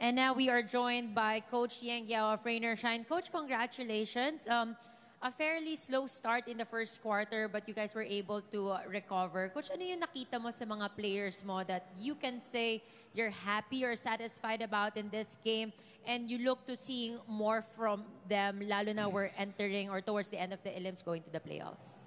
And now we are joined by Coach Yang Yao of Rainer Shine. Coach, congratulations. A fairly slow start in the first quarter, but you guys were able to recover. Coach, ano yung nakita mo sa mga players mo that you can say you're happy or satisfied about in this game, and you look to seeing more from them, lalo na we're entering or towards the end of the elims going to the playoffs?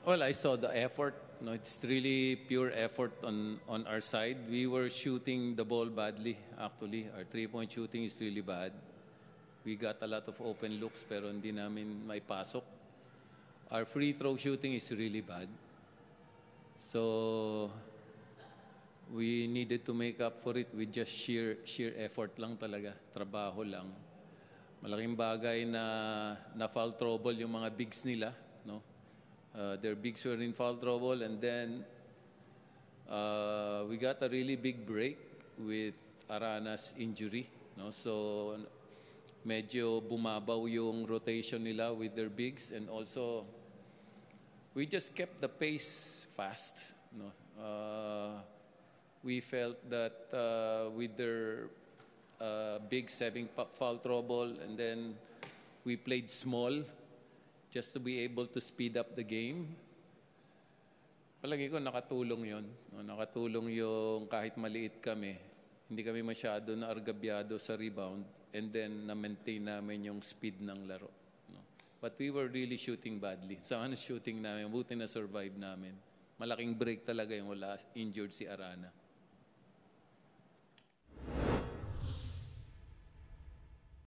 Well, I saw the effort. No, it's really pure effort on our side. We were shooting the ball badly, actually. Our three-point shooting is really bad. We got a lot of open looks pero hindi namin may pasok. Our free throw shooting is really bad. So, we needed to make up for it with just sheer effort lang talaga. Trabaho lang. Malaking bagay na foul trouble yung mga bigs nila, no? Their bigs were in foul trouble, and then we got a really big break with Arana's injury. No? So, medyo bumabaw yung rotation nila with their bigs, and also, we just kept the pace fast. No? We felt that with their bigs having foul trouble, and then we played small, just to be able to speed up the game. Palagi ko nakatulong yon. No, nakatulong yung kahit maliit kami, hindi kami masyado na argabyado sa rebound, and then na-maintain namin yung speed ng laro. No? But we were really shooting badly. Sa shooting namin, buti na survive namin. Malaking break talaga yung wala injured si Arana.